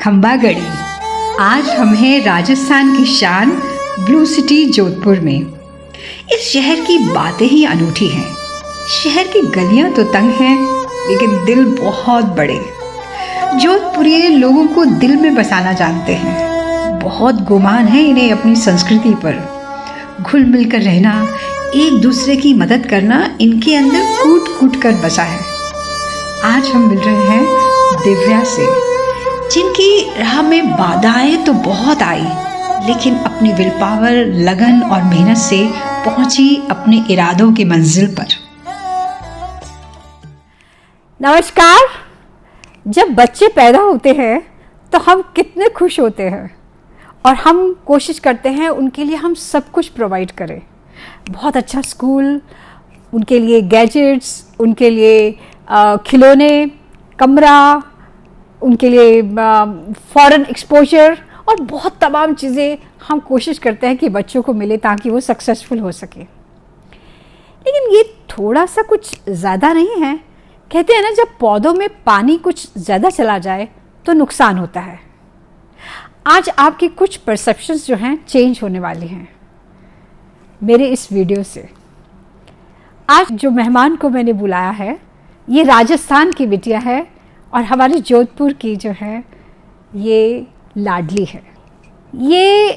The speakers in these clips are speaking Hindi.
खंबागढ़ी। आज हम हैं राजस्थान की शान ब्लू सिटी जोधपुर में। इस शहर की बातें ही अनूठी हैं। शहर की गलियां तो तंग हैं, लेकिन दिल बहुत बड़े। जोधपुरी लोगों को दिल में बसाना जानते हैं। बहुत गुमान है इन्हें अपनी संस्कृति पर। घुल मिल कर रहना, एक दूसरे की मदद करना इनके अंदर कूट कूट कर बसा है। आज हम मिल रहे हैं दिव्या से, जिनकी राह में बाधाएं तो बहुत आई, लेकिन अपनी विल पावर, लगन और मेहनत से पहुंची अपने इरादों की मंजिल पर। नमस्कार। जब बच्चे पैदा होते हैं तो हम कितने खुश होते हैं और हम कोशिश करते हैं उनके लिए हम सब कुछ प्रोवाइड करें। बहुत अच्छा स्कूल, उनके लिए गैजेट्स, उनके लिए खिलौने, कमरा, उनके लिए फॉरेन एक्सपोजर और बहुत तमाम चीज़ें हम कोशिश करते हैं कि बच्चों को मिले ताकि वो सक्सेसफुल हो सके। लेकिन ये थोड़ा सा कुछ ज़्यादा नहीं है। कहते हैं ना, जब पौधों में पानी कुछ ज़्यादा चला जाए तो नुकसान होता है। आज आपकी कुछ परसेप्शंस जो हैं चेंज होने वाली हैं मेरे इस वीडियो से। आज जो मेहमान को मैंने बुलाया है, ये राजस्थान की बिटिया है और हमारे जोधपुर की जो है ये लाडली है। ये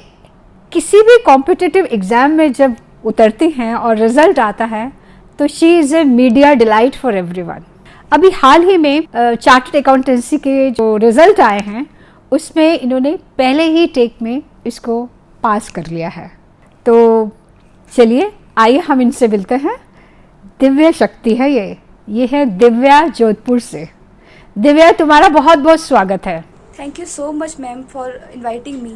किसी भी कॉम्पिटिटिव एग्ज़ाम में जब उतरती हैं और रिज़ल्ट आता है तो she is a media delight for everyone. अभी हाल ही में चार्टर्ड अकाउंटेंसी के जो रिज़ल्ट आए हैं उसमें इन्होंने पहले ही टेक में इसको पास कर लिया है। तो चलिए आइए हम इनसे मिलते हैं। दिव्या शक्ति है ये है दिव्या जोधपुर से। दिव्या, तुम्हारा बहुत बहुत स्वागत है। Thank you so much ma'am for inviting me.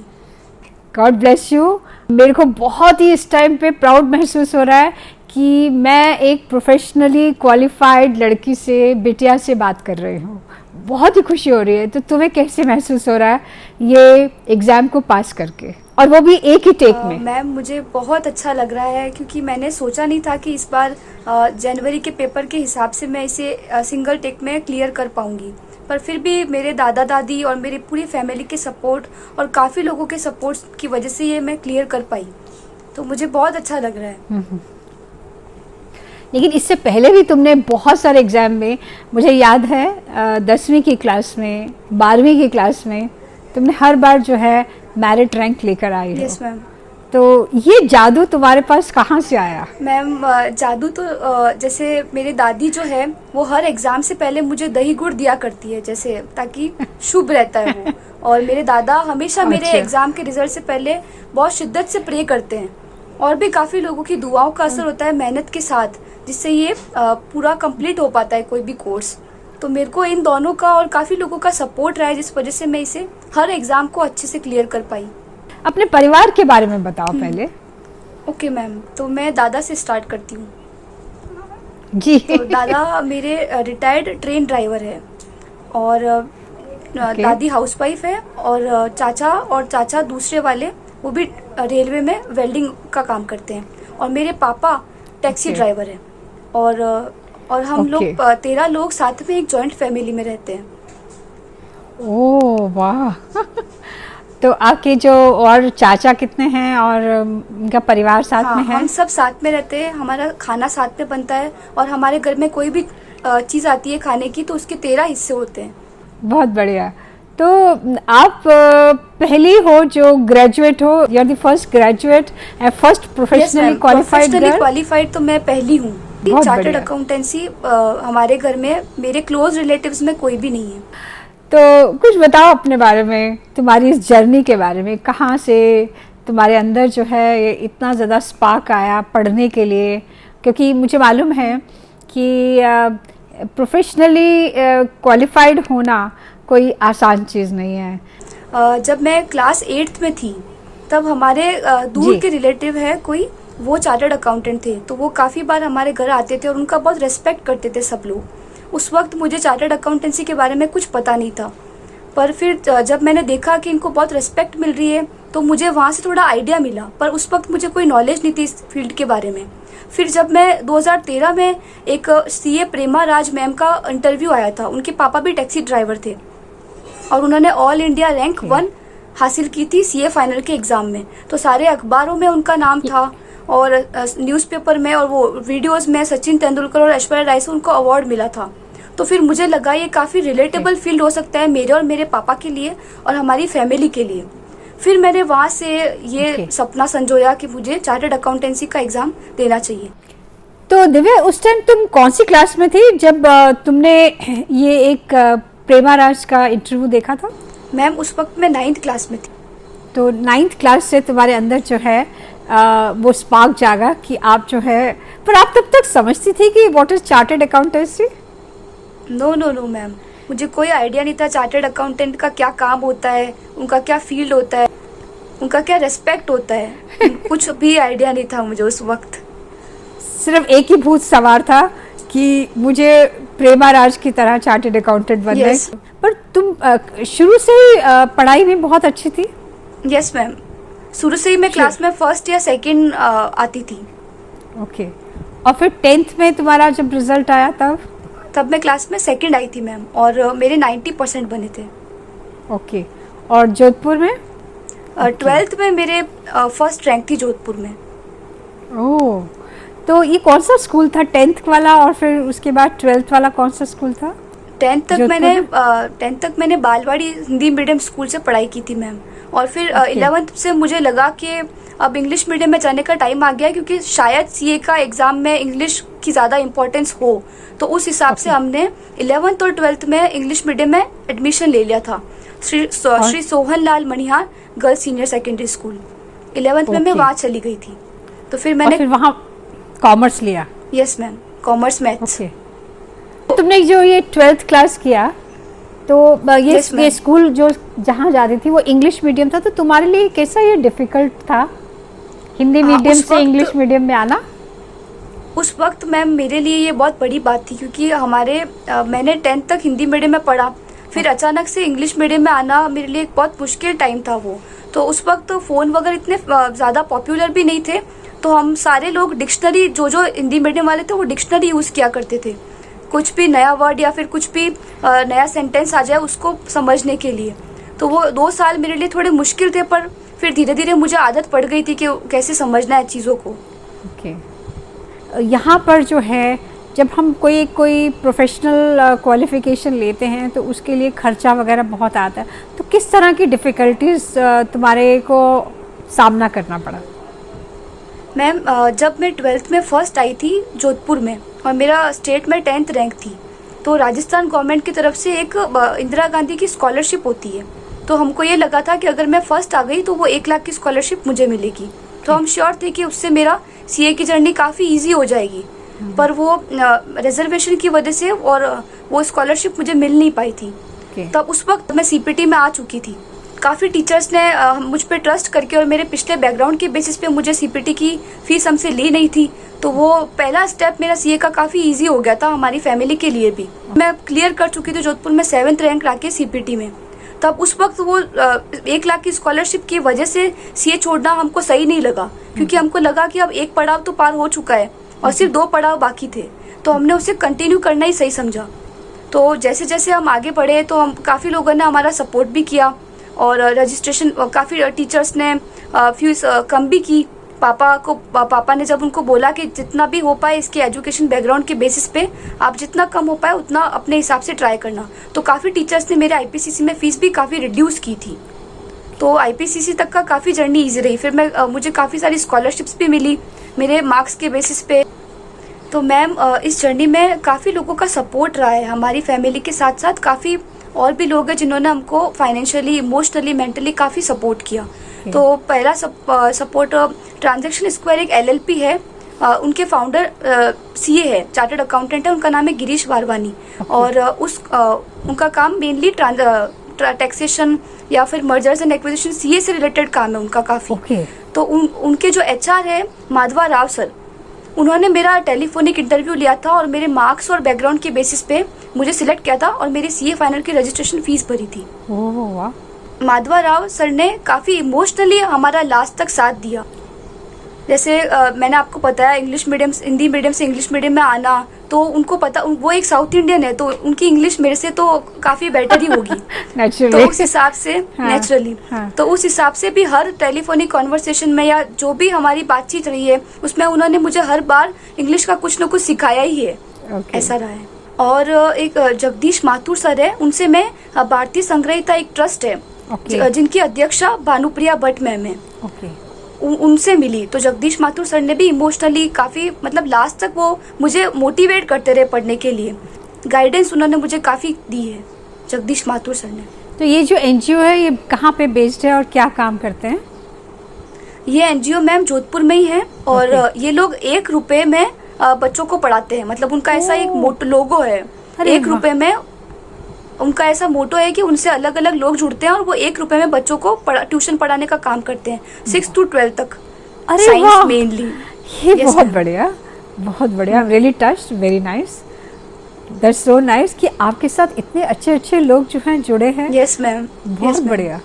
God bless you. मेरे को बहुत ही इस टाइम पे प्राउड महसूस हो रहा है कि मैं एक प्रोफेशनली क्वालिफाइड लड़की से, बिटिया से बात कर रही हूँ। बहुत ही खुशी हो रही है। तो तुम्हें कैसे महसूस हो रहा है ये एग्ज़ाम को पास करके, और वो भी एक ही टेक में? मैम, मुझे बहुत अच्छा लग रहा है क्योंकि मैंने सोचा नहीं था कि इस बार जनवरी के पेपर के हिसाब से मैं इसे सिंगल टेक में क्लियर कर पाऊंगी। पर फिर भी मेरे दादा दादी और मेरी पूरी फैमिली के सपोर्ट और काफ़ी लोगों के सपोर्ट की वजह से ये मैं क्लियर कर पाई। तो मुझे बहुत अच्छा लग रहा है। लेकिन इससे पहले भी तुमने बहुत सारे एग्ज़ाम में, मुझे याद है 10वीं की क्लास में, 12वीं की क्लास में तुमने हर बार जो है मेरिट रैंक लेकर आई हो। Yes ma'am. तो ये जादू तुम्हारे पास कहाँ से आया? मैम, जादू तो जैसे मेरी दादी जो है वो हर एग्ज़ाम से पहले मुझे दही गुड़ दिया करती है, जैसे ताकि शुभ रहता है वो। और मेरे दादा हमेशा मेरे एग्ज़ाम के रिजल्ट से पहले बहुत शिद्दत से प्रे करते हैं। और भी काफ़ी लोगों की दुआओं का असर होता है मेहनत के साथ, जिससे ये पूरा कंप्लीट हो पाता है कोई भी कोर्स। तो मेरे को इन दोनों का और काफ़ी लोगों का सपोर्ट रहा है, जिस वजह से मैं इसे हर एग्ज़ाम को अच्छे से क्लियर कर पाई। अपने परिवार के बारे में बताओ पहले। ओके मैम, तो मैं दादा से स्टार्ट करती हूँ। जी। तो दादा मेरे रिटायर्ड ट्रेन ड्राइवर है और दादी हाउसवाइफ है, और चाचा दूसरे वाले वो भी रेलवे में वेल्डिंग का काम करते हैं, और मेरे पापा टैक्सी ड्राइवर है। और हम लोग 13 लोग साथ में एक जॉइंट फैमिली में रहते हैं। ओह वाह। तो आपके जो और चाचा कितने हैं और उनका परिवार साथ में है? हम सब साथ में रहते हैं, हमारा खाना साथ में बनता है, और हमारे घर में कोई भी चीज़ आती है खाने की तो उसके 13 हिस्से होते हैं। बहुत बढ़िया। तो आप पहली हो जो ग्रेजुएट हो, you are the first graduate and first professionally qualified girl. Qualified तो मैं पहली हूँ। चार्टर्ड अकाउंटेंसी हमारे घर में, मेरे क्लोज रिलेटिव्स में कोई भी नहीं है। तो कुछ बताओ अपने बारे में, तुम्हारी इस जर्नी के बारे में। कहाँ से तुम्हारे अंदर जो है ये इतना ज़्यादा स्पार्क आया पढ़ने के लिए? क्योंकि मुझे मालूम है कि प्रोफेशनली क्वालिफाइड होना कोई आसान चीज़ नहीं है। जब मैं क्लास 8th में थी तब हमारे दूर के रिलेटिव है कोई, वो चार्टर्ड अकाउंटेंट थे, तो वो काफ़ी बार हमारे घर आते थे और उनका बहुत रेस्पेक्ट करते थे सब लोग। उस वक्त मुझे चार्टर्ड अकाउंटेंसी के बारे में कुछ पता नहीं था, पर फिर जब मैंने देखा कि इनको बहुत रिस्पेक्ट मिल रही है तो मुझे वहाँ से थोड़ा आइडिया मिला, पर उस वक्त मुझे कोई नॉलेज नहीं थी इस फील्ड के बारे में। फिर जब मैं 2013 में एक सीए प्रेमा राज मैम का इंटरव्यू आया था, उनके पापा भी टैक्सी ड्राइवर थे, और उन्होंने ऑल इंडिया रैंक 1 हासिल की थी सीए फाइनल के एग्ज़ाम में। तो सारे अखबारों में उनका नाम था और न्यूज़पेपर में और वो वीडियोस में सचिन तेंदुलकर और ऐश्वर्या राय से उनको अवार्ड मिला था। तो फिर मुझे लगा ये काफ़ी रिलेटेबल फील्ड हो सकता है मेरे और मेरे पापा के लिए और हमारी फैमिली के लिए। फिर मैंने वहाँ से ये सपना संजोया कि मुझे चार्टर्ड अकाउंटेंसी का एग्ज़ाम देना चाहिए। तो दिव्या, उस टाइम तुम कौन सी क्लास में थी जब तुमने ये एक प्रेमा राज का इंटरव्यू देखा था? मैम उस वक्त मैं 9th क्लास में थी। तो 9th क्लास से तुम्हारे अंदर जो है वो स्पार्क जागा कि आप जो है, पर आप तब तक समझती थी कि what is chartered accountancy? No no no ma'am, मुझे कोई आइडिया नहीं था चार्टर्ड अकाउंटेंट का क्या काम होता है, उनका क्या फील्ड होता है, उनका क्या रेस्पेक्ट होता है। कुछ भी आइडिया नहीं था मुझे उस वक्त। सिर्फ एक ही भूत सवार था कि मुझे प्रेमा राज की तरह चार्टर्ड अकाउंटेंट बनना है। Yes. पर तुम शुरू से ही पढ़ाई में बहुत अच्छी थी? यस मैम, शुरू से ही मैं क्लास में फर्स्ट या सेकंड आती थी। ओके। और फिर 10th में तुम्हारा जब रिजल्ट आया तब मैं क्लास में सेकंड आई थी मैम और मेरे 90% बने थे। ओके। और जोधपुर में? 12th में मेरे फर्स्ट रैंक थी जोधपुर में। ओह, तो ये कौन सा स्कूल था 10th वाला, और फिर उसके बाद 12th वाला कौन सा स्कूल था? 10th तक जोधपुर मैंने में? 10th तक मैंने बालवाड़ी हिंदी मीडियम स्कूल से पढ़ाई की थी मैम। और फिर 11th से मुझे लगा कि अब इंग्लिश मीडियम में जाने का टाइम आ गया, क्योंकि शायद सीए का एग्ज़ाम में इंग्लिश की ज़्यादा इंपॉर्टेंस हो। तो उस हिसाब से हमने 11th और 12th में इंग्लिश मीडियम में एडमिशन ले लिया था Shri Sohan Lal Manihar girls senior secondary school. 11th में मैं वहाँ चली गई थी। तो फिर मैंने फिर वहाँ कॉमर्स लिया? Yes ma'am, commerce maths. तुमने जो ये 12th क्लास किया, तो ये Yes, ma'am. ये स्कूल जो जहाँ जाती थी वो इंग्लिश मीडियम था, तो तुम्हारे लिए कैसा ये डिफिकल्ट था हिंदी मीडियम उस से वक्त- इंग्लिश मीडियम में आना? उस वक्त मैम मेरे लिए ये बहुत बड़ी बात थी, क्योंकि मैंने 10th तक हिंदी मीडियम में पढ़ा, फिर अचानक से इंग्लिश मीडियम में आना मेरे लिए एक बहुत मुश्किल टाइम था वो। तो उस वक्त फ़ोन वगैरह इतने ज़्यादा पॉपुलर भी नहीं थे, तो हम सारे लोग डिक्शनरी, जो हिंदी मीडियम वाले थे वो डिक्शनरी यूज़ किया करते थे, कुछ भी नया वर्ड या फिर कुछ भी नया सेंटेंस आ जाए उसको समझने के लिए। तो वो 2 साल मेरे लिए थोड़े मुश्किल थे, पर फिर धीरे धीरे मुझे आदत पड़ गई थी कि कैसे समझना है चीज़ों को। ओके। यहाँ पर जो है, जब हम कोई प्रोफेशनल क्वालिफिकेशन लेते हैं तो उसके लिए खर्चा वगैरह बहुत आता है, तो किस तरह की डिफ़िकल्टीज तुम्हारे को सामना करना पड़ा? मैम जब मैं 12th में फ़र्स्ट आई थी जोधपुर में और मेरा स्टेट में 10th रैंक थी, तो राजस्थान गवर्नमेंट की तरफ से एक इंदिरा गांधी की स्कॉलरशिप होती है। तो हमको ये लगा था कि अगर मैं फ़र्स्ट आ गई तो वो 1 लाख की स्कॉलरशिप मुझे मिलेगी। तो हम श्योर थे कि उससे मेरा सीए की जर्नी काफ़ी ईजी हो जाएगी। पर वो रिजर्वेशन की वजह से और वो स्कॉलरशिप मुझे मिल नहीं पाई थी। तब उस वक्त मैं सीपीटी में आ चुकी थी। काफ़ी टीचर्स ने मुझ पे ट्रस्ट करके और मेरे पिछले बैकग्राउंड के बेसिस पे मुझे सीपीटी की फ़ीस हमसे ली नहीं थी, तो वो पहला स्टेप मेरा सीए का काफ़ी इजी हो गया था हमारी फैमिली के लिए भी। मैं क्लियर कर चुकी थी जोधपुर में 7th रैंक लाके सीपीटी में। तब उस वक्त वो 1 लाख की स्कॉलरशिप की वजह से सीए छोड़ना हमको सही नहीं लगा, क्योंकि हमको लगा कि अब एक पड़ाव तो पार हो चुका है और सिर्फ 2 पड़ाव बाकी थे, तो हमने उसे कंटिन्यू करना ही सही समझा। तो जैसे जैसे हम आगे बढ़े तो हम काफ़ी लोगों ने हमारा सपोर्ट भी किया और रजिस्ट्रेशन काफ़ी टीचर्स ने फीस कम भी की। पापा ने जब उनको बोला कि जितना भी हो पाए इसके एजुकेशन बैकग्राउंड के बेसिस पे आप जितना कम हो पाए उतना अपने हिसाब से ट्राई करना, तो काफ़ी टीचर्स ने मेरे आईपीसीसी में फ़ीस भी काफ़ी रिड्यूस की थी। तो आईपीसीसी तक का काफ़ी जर्नी ईजी रही। फिर मुझे काफ़ी सारी स्कॉलरशिप्स भी मिली मेरे मार्क्स के बेसिस पे। तो मैम इस जर्नी में काफ़ी लोगों का सपोर्ट रहा है। हमारी फैमिली के साथ साथ काफ़ी और भी लोग हैं जिन्होंने हमको फाइनेंशियली, इमोशनली, मेंटली काफ़ी सपोर्ट किया। तो पहला सपोर्ट ट्रांजैक्शन स्क्वायर एक एलएलपी है, उनके फाउंडर सीए है, चार्टर्ड अकाउंटेंट है, उनका नाम है गिरीश वारवानी। और उनका काम मेनली टैक्सेशन या फिर मर्जर्स एंड एक्विजिशन सीए से रिलेटेड काम है उनका काफ़ी। तो उनके जो एचआर है माधवा राव सर, उन्होंने मेरा टेलीफोनिक इंटरव्यू लिया था और मेरे मार्क्स और बैकग्राउंड के बेसिस पे मुझे सिलेक्ट किया था और मेरी सीए फाइनल की रजिस्ट्रेशन फीस भरी थी। माधवा राव सर ने काफ़ी इमोशनली हमारा लास्ट तक साथ दिया। जैसे मैंने आपको बताया इंग्लिश मीडियम हिंदी मीडियम से इंग्लिश मीडियम में आना, तो उनको पता, वो एक साउथ इंडियन है तो उनकी इंग्लिश मेरे से तो काफ़ी बेटर ही होगी। नेचुरली। तो उस हिसाब से नेचुरली हाँ। तो उस हिसाब से भी हर टेलीफोनिक कॉन्वर्सेशन में या जो भी हमारी बातचीत रही है उसमें उन्होंने मुझे हर बार इंग्लिश का कुछ न कुछ सिखाया ही है। ऐसा रहा है। और एक जगदीश माथुर सर है, उनसे मैं भारतीय संग्रहिता एक ट्रस्ट है जिनकी अध्यक्षा भानुप्रिया भट्ट मैम है, उनसे मिली। तो जगदीश माथुर सर ने भी इमोशनली काफ़ी मतलब लास्ट तक वो मुझे मोटिवेट करते रहे पढ़ने के लिए, गाइडेंस उन्होंने मुझे काफ़ी दी है जगदीश माथुर सर ने। तो ये जो एनजीओ है ये कहाँ पे बेस्ड है और क्या काम करते हैं? ये एनजीओ मैम जोधपुर में ही है और ये लोग 1 रुपए में बच्चों को पढ़ाते हैं। मतलब उनका ऐसा एक मोटो लोगो है, 1 रुपए में उनका ऐसा मोटो है कि उनसे अलग अलग लोग जुड़ते हैं और वो 1 रुपए में बच्चों को ट्यूशन पढ़ाने का काम करते हैं 6 to 12 तक। Science mainly. ये बहुत बढ़िया, बहुत बढ़िया। I am really touched, very nice, that's so nice कि आपके साथ इतने अच्छे अच्छे लोग जो हैं जुड़े हैं। यस मैम, बहुत बढ़िया।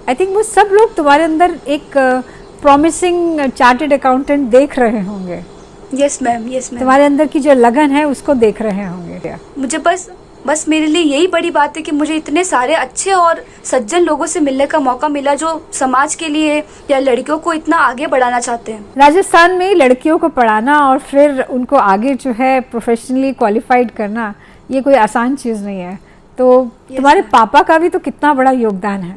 आई थिंक वो सब लोग तुम्हारे अंदर एक प्रॉमिसिंग चार्टर्ड अकाउंटेंट देख रहे होंगे। Yes ma'am, yes ma'am. तुम्हारे अंदर की जो लगन है उसको देख रहे होंगे। मुझे बस मेरे लिए यही बड़ी बात है कि मुझे इतने सारे अच्छे और सज्जन लोगों से मिलने का मौका मिला जो समाज के लिए या लड़कियों को इतना आगे बढ़ाना चाहते हैं। राजस्थान में लड़कियों को पढ़ाना और फिर उनको आगे जो है प्रोफेशनली क्वालिफाइड करना ये कोई आसान चीज़ नहीं है। तो तुम्हारे पापा का भी तो कितना बड़ा योगदान है।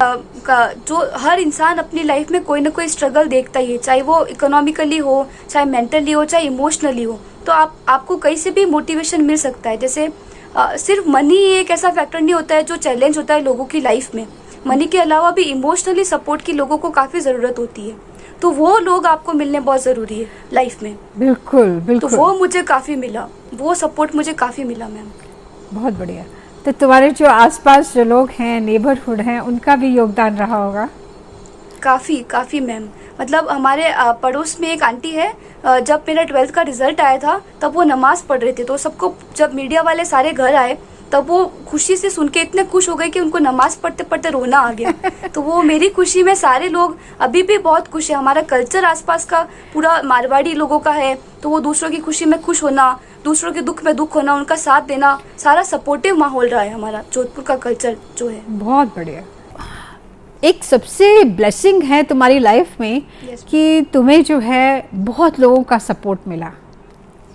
जो हर इंसान अपनी लाइफ में कोई ना कोई स्ट्रगल देखता ही है, चाहे वो इकोनॉमिकली हो, चाहे मेंटली हो, चाहे इमोशनली हो। तो आपको कहीं से भी मोटिवेशन मिल सकता है। जैसे सिर्फ मनी एक ऐसा फैक्टर नहीं होता है जो चैलेंज होता है लोगों की लाइफ में। मनी के अलावा भी इमोशनली सपोर्ट की लोगों को काफ़ी ज़रूरत होती है, तो वो लोग आपको मिलने बहुत ज़रूरी है लाइफ में। बिल्कुल बिल्कुल। तो वो मुझे काफ़ी मिला, वो सपोर्ट मुझे काफ़ी मिला मैम। बहुत बढ़िया। तो तुम्हारे जो आसपास जो लोग हैं, नेबरहुड हैं, उनका भी योगदान रहा होगा? काफ़ी मैम। मतलब हमारे पड़ोस में एक आंटी है, जब मेरा 12th का रिजल्ट आया था तब वो नमाज़ पढ़ रहे थे, तो सबको जब मीडिया वाले सारे घर आए तब वो खुशी से सुन के इतने खुश हो गए कि उनको नमाज़ पढ़ते पढ़ते रोना आ गया। तो वो मेरी खुशी में सारे लोग अभी भी बहुत खुश है। हमारा कल्चर आसपास का पूरा मारवाड़ी लोगों का है, तो वो दूसरों की खुशी में खुश होना, दूसरों के दुख में दुख होना, उनका साथ देना, सारा सपोर्टिव माहौल रहा है हमारा जोधपुर का कल्चर जो है। बहुत बढ़िया। एक सबसे ब्लेसिंग है तुम्हारी लाइफ में कि तुम्हें जो है बहुत लोगों का सपोर्ट मिला।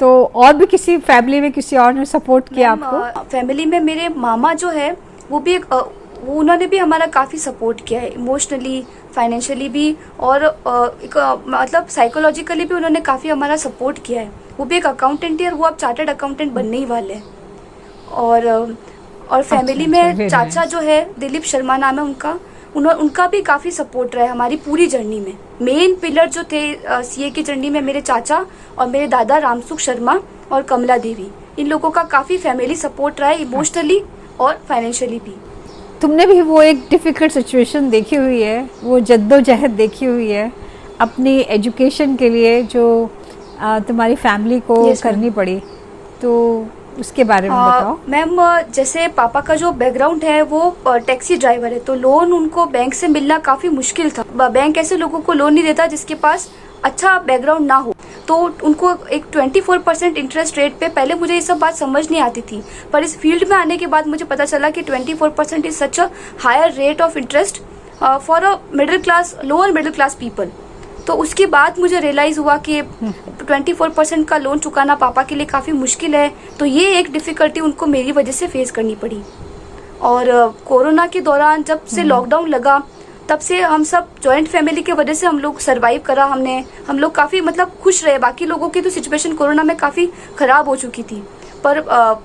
तो और भी किसी फैमिली में किसी और ने सपोर्ट किया आपको? फैमिली में मेरे मामा जो है वो भी वो उन्होंने भी हमारा काफ़ी सपोर्ट किया है, इमोशनली, फाइनेंशियली भी, और मतलब साइकोलॉजिकली भी उन्होंने काफ़ी हमारा सपोर्ट किया है। वो भी एक अकाउंटेंट है और वो अब चार्टर्ड अकाउंटेंट बनने ही वाले हैं। और फैमिली में चाचा जो है, दिलीप शर्मा नाम है उनका भी काफ़ी सपोर्ट रहा है हमारी पूरी जर्नी में। मेन पिलर जो थे सीए की जर्नी में मेरे चाचा और मेरे दादा रामसुख शर्मा और कमला देवी, इन लोगों का काफ़ी फैमिली सपोर्ट रहा है, इमोशनली और फाइनेंशियली भी। तुमने भी वो एक डिफ़िकल्ट सिचुएशन देखी हुई है, वो जद्दोजहद देखी हुई है अपनी एजुकेशन के लिए जो तुम्हारी फैमिली को करनी पड़ी, तो उसके बारे में बताओ। मैम, जैसे पापा का जो बैकग्राउंड है वो टैक्सी ड्राइवर है, तो लोन उनको बैंक से मिलना काफ़ी मुश्किल था। बैंक ऐसे लोगों को लोन नहीं देता जिसके पास अच्छा बैकग्राउंड ना हो, तो उनको एक 24% इंटरेस्ट रेट पे, पहले मुझे ये सब बात समझ नहीं आती थी, पर इस फील्ड में आने के बाद मुझे पता चला कि 24% is such a higher rate of interest for a middle class, lower middle class people. तो उसके बाद मुझे रियलाइज़ हुआ कि 24% का लोन चुकाना पापा के लिए काफ़ी मुश्किल है, तो ये एक डिफ़िकल्टी उनको मेरी वजह से फेस करनी पड़ी। और कोरोना के दौरान जब से लॉकडाउन लगा तब से हम सब जॉइंट फैमिली के वजह से हम लोग सर्वाइव करा, हम लोग काफ़ी मतलब खुश रहे। बाकी लोगों की तो सिचुएशन कोरोना में काफ़ी ख़राब हो चुकी थी, पर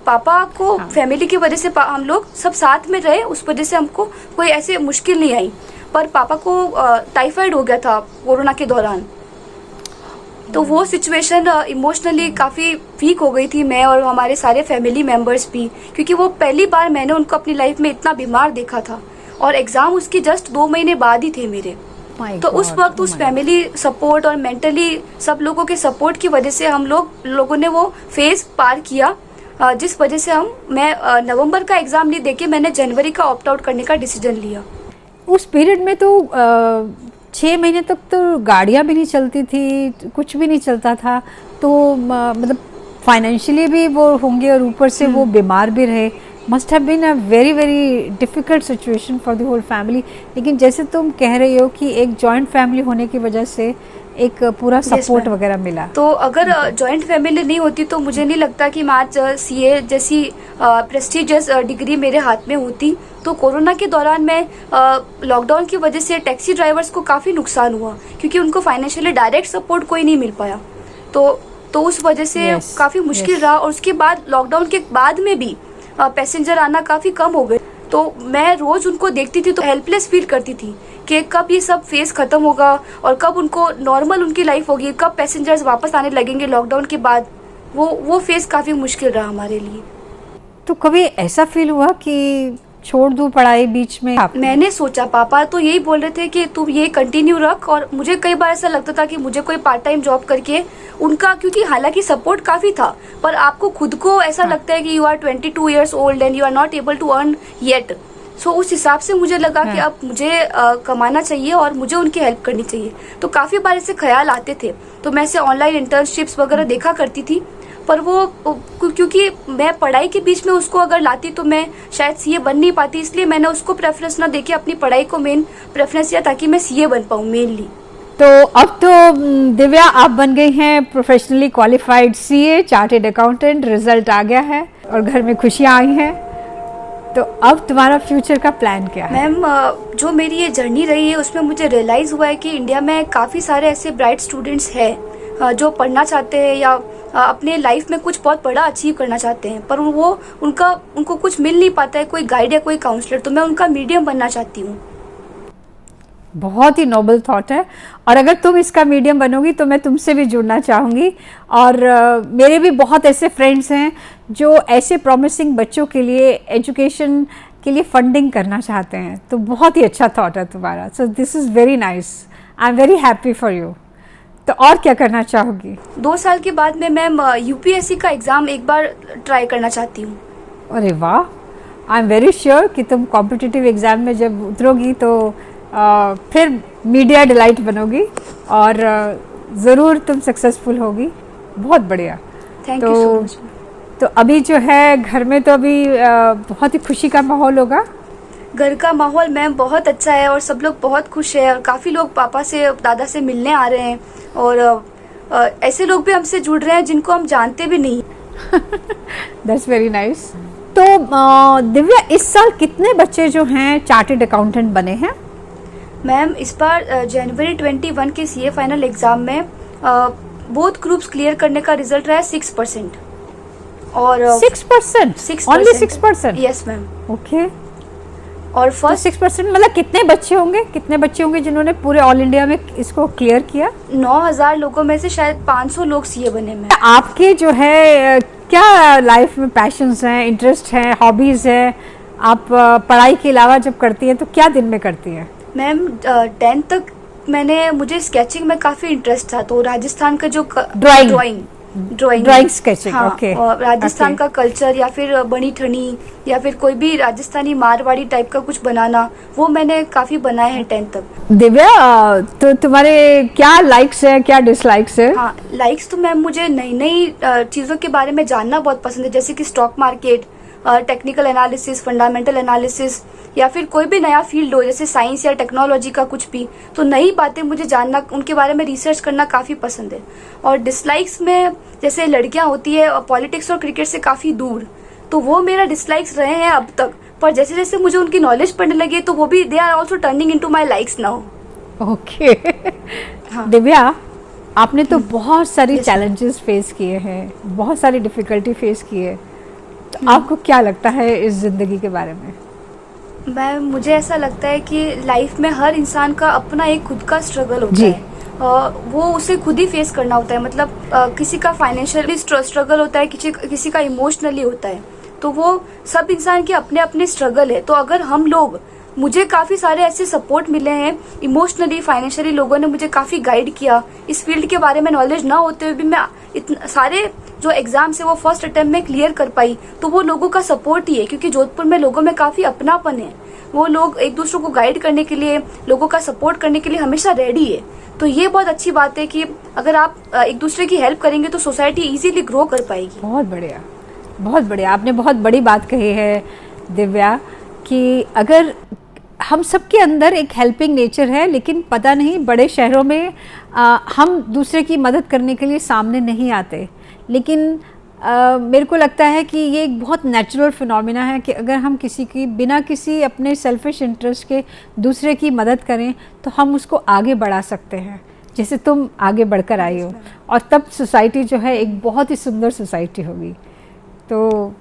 पापा को फैमिली की वजह से हम लोग सब साथ में रहे, उस वजह से हमको कोई ऐसे मुश्किल नहीं आई। पर पापा को टाइफाइड हो गया था कोरोना के दौरान, तो वो सिचुएशन इमोशनली काफ़ी वीक हो गई थी मैं और हमारे सारे फैमिली मेम्बर्स भी, क्योंकि वो पहली बार मैंने उनको अपनी लाइफ में इतना बीमार देखा था और एग्ज़ाम उसके जस्ट 2 महीने बाद ही थे मेरे। तो उस वक्त उस फैमिली सपोर्ट और मेंटली सब लोगों के सपोर्ट की वजह से हम लोगों ने वो फेज़ पार किया, जिस वजह से मैं नवंबर का एग्ज़ाम नहीं देके मैंने जनवरी का ऑप्ट आउट करने का डिसीजन लिया। उस पीरियड में तो 6 महीने तक तो गाड़ियाँ भी नहीं चलती थी, कुछ भी नहीं चलता था, तो मतलब फाइनेंशियली भी वो होंगे और ऊपर से वो बीमार भी रहे। Must have been a very very difficult situation for the whole family. लेकिन जैसे तुम कह रही हो कि एक जॉइंट फैमिली होने की वजह से एक पूरा सपोर्ट वगैरह मिला। तो अगर जॉइंट फैमिली नहीं होती तो मुझे नहीं लगता कि मैं आज सीए जैसी प्रेस्टिजियस डिग्री मेरे हाथ में होती। तो कोरोना के दौरान मैं लॉकडाउन की वजह से टैक्सी ड्राइवर्स को काफ़ी नुकसान हुआ, क्योंकि उनको फाइनेंशियली डायरेक्ट सपोर्ट कोई नहीं मिल पाया। तो उस वजह से काफ़ी मुश्किल रहा। और उसके बाद लॉकडाउन के बाद में भी पैसेंजर आना काफ़ी कम हो गए। तो मैं रोज़ उनको देखती थी तो हेल्पलेस फील करती थी कि कब ये सब फेस ख़त्म होगा और कब उनको नॉर्मल उनकी लाइफ होगी, कब पैसेंजर्स वापस आने लगेंगे लॉकडाउन के बाद। वो फेस काफ़ी मुश्किल रहा हमारे लिए। तो कभी ऐसा फील हुआ कि छोड़ दूँ पढ़ाई बीच में? मैंने सोचा, पापा तो यही बोल रहे थे कि तू ये कंटिन्यू रख, और मुझे कई बार ऐसा लगता था कि मुझे कोई पार्ट टाइम जॉब करके उनका, क्योंकि हालांकि सपोर्ट काफ़ी था, पर आपको खुद को ऐसा लगता है कि you are 22 years old and you are not able to earn yet. So उस हिसाब से मुझे लगा कि अब मुझे कमाना चाहिए और मुझे उनकी हेल्प करनी चाहिए। तो काफ़ी बार ऐसे ख्याल आते थे, तो मैं ऐसे ऑनलाइन इंटर्नशिप्स वगैरह देखा करती थी। पर वो क्योंकि मैं पढ़ाई के बीच में उसको अगर लाती तो मैं शायद सीए बन नहीं पाती, इसलिए मैंने उसको प्रेफरेंस ना देके अपनी पढ़ाई को मेन प्रेफरेंस दिया ताकि मैं सीए बन पाऊँ मेनली। तो अब तो दिव्या आप बन गई हैं professionally qualified CA, chartered accountant, result आ गया है और घर में खुशियाँ आई हैं। तो अब तुम्हारा फ्यूचर का प्लान क्या है? मैम, जो मेरी ये जर्नी रही है उसमें मुझे रियलाइज़ हुआ है कि इंडिया में काफ़ी सारे ऐसे ब्राइट स्टूडेंट्स हैं जो पढ़ना चाहते हैं या अपने लाइफ में कुछ बहुत बड़ा अचीव करना चाहते हैं, पर उनको कुछ मिल नहीं पाता है, कोई गाइड या कोई काउंसलर। तो मैं उनका मीडियम बनना चाहती हूँ। बहुत ही नोबल थॉट है, और अगर तुम इसका मीडियम बनोगी तो मैं तुमसे भी जुड़ना चाहूँगी। और मेरे भी बहुत ऐसे फ्रेंड्स हैं जो ऐसे प्रॉमिसिंग बच्चों के लिए एजुकेशन के लिए फंडिंग करना चाहते हैं। तो बहुत ही अच्छा थॉट है तुम्हारा। So this is very nice, I am very happy for you. तो और क्या करना चाहोगी? 2 साल के बाद में मैम यूपीएससी का एग्ज़ाम एक बार ट्राई करना चाहती हूँ। अरे वाह, आई एम वेरी श्योर कि तुम कॉम्पिटिटिव एग्ज़ाम में जब उतरोगी तो फिर मीडिया डिलाइट बनोगी और ज़रूर तुम सक्सेसफुल होगी। बहुत बढ़िया, थैंक यू सो मच। तो अभी जो है घर में तो अभी बहुत ही खुशी का माहौल होगा। घर का माहौल मैम बहुत अच्छा है और सब लोग बहुत खुश है, और काफ़ी लोग पापा से दादा से मिलने आ रहे हैं, और ऐसे लोग भी हमसे जुड़ रहे हैं जिनको हम जानते भी नहीं। That's very nice. तो दिव्या, इस साल कितने बच्चे जो हैं चार्टेड अकाउंटेंट बने हैं? मैम, इस बार जनवरी 21 के सीए फाइनल एग्ज़ाम में बोथ ग्रुप्स क्लियर करने का रिजल्ट रहा है 6%। और 6%? ओनली 6%? Yes ma'am. ओके। और तो फर्स्ट 6% मतलब कितने बच्चे होंगे जिन्होंने पूरे ऑल इंडिया में इसको क्लियर किया? 9000 लोगों में से शायद 500 लोग सीए बने। मैम, आपके जो है क्या लाइफ में पैशंस हैं, इंटरेस्ट हैं, हॉबीज़ हैं? आप पढ़ाई के अलावा जब करती हैं तो क्या दिन में करती हैं? मैम 10th तक मुझे स्केचिंग में काफ़ी इंटरेस्ट था, तो राजस्थान का जो ड्राइंग स्केचिंग, ओके। और राजस्थान का कल्चर या फिर बनी ठनी या फिर कोई भी राजस्थानी मारवाड़ी टाइप का कुछ बनाना, वो मैंने काफ़ी बनाए हैं 10th तक। दिव्या, तो तुम्हारे क्या लाइक्स है, क्या डिसलाइक्स है? हाँ, लाइक्स तो मैम मुझे नई नई चीज़ों के बारे में जानना बहुत पसंद है, जैसे कि stock market, technical analysis, fundamental analysis, या फिर कोई भी नया फील्ड हो जैसे साइंस या टेक्नोलॉजी का कुछ भी, तो नई बातें मुझे जानना, उनके बारे में रिसर्च करना काफ़ी पसंद है। और डिसलाइक्स में जैसे लड़कियां होती है पॉलिटिक्स और क्रिकेट से काफ़ी दूर, तो वो मेरा डिसलाइक्स रहे हैं अब तक, पर जैसे जैसे मुझे उनकी नॉलेज पढ़ने लगी तो वो भी they are also turning into my likes now. Okay. हाँ। दिव्या, आपने तो बहुत सारी चैलेंजेस फेस किए हैं, बहुत सारी डिफिकल्टी फेस की है, तो आपको क्या लगता है इस ज़िंदगी के बारे में? मैम, मुझे ऐसा लगता है कि लाइफ में हर इंसान का अपना एक खुद का स्ट्रगल होता है, वो उसे खुद ही फेस करना होता है। मतलब किसी का फाइनेंशियली स्ट्रगल होता है, किसी का इमोशनली होता है, तो वो सब इंसान के अपने अपने स्ट्रगल है। तो अगर हम लोग, मुझे काफ़ी सारे ऐसे सपोर्ट मिले हैं इमोशनली, फाइनेंशियली, लोगों ने मुझे काफ़ी गाइड किया। इस फील्ड के बारे में नॉलेज ना होते हुए भी मैं इतने सारे जो एग्जाम से वो फर्स्ट अटेम्प्ट में क्लियर कर पाई, तो वो लोगों का सपोर्ट ही है, क्योंकि जोधपुर में लोगों में काफी अपनापन है। वो लोग एक दूसरे को गाइड करने के लिए, लोगों का सपोर्ट करने के लिए हमेशा रेडी है। तो ये बहुत अच्छी बात है कि अगर आप एक दूसरे की हेल्प करेंगे तो सोसाइटी इजीली ग्रो कर पाएगी। बहुत बढ़िया, बहुत बढ़िया। आपने बहुत बड़ी बात कही है दिव्या, कि अगर हम सबके अंदर एक हेल्पिंग नेचर है, लेकिन पता नहीं बड़े शहरों में हम दूसरे की मदद करने के लिए सामने नहीं आते। लेकिन मेरे को लगता है कि ये एक बहुत नेचुरल फिनोमिना है कि अगर हम किसी की बिना किसी अपने सेल्फिश इंटरेस्ट के दूसरे की मदद करें तो हम उसको आगे बढ़ा सकते हैं, जैसे तुम आगे बढ़कर आई हो, और तब सोसाइटी जो है एक बहुत ही सुंदर सोसाइटी होगी। तो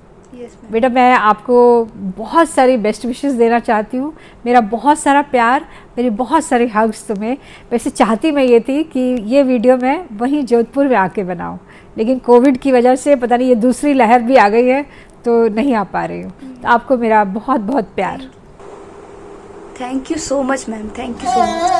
बेटा, मैं आपको बहुत सारी बेस्ट विशेस देना चाहती हूँ। मेरा बहुत सारा प्यार, मेरी बहुत सारी हग्स तुम्हें। वैसे चाहती मैं ये थी कि ये वीडियो मैं वहीं जोधपुर में आके बनाऊँ, लेकिन कोविड की वजह से पता नहीं ये दूसरी लहर भी आ गई है तो नहीं आ पा रही हूँ। तो आपको मेरा बहुत बहुत प्यार। Thank you so much ma'am, thank you so much.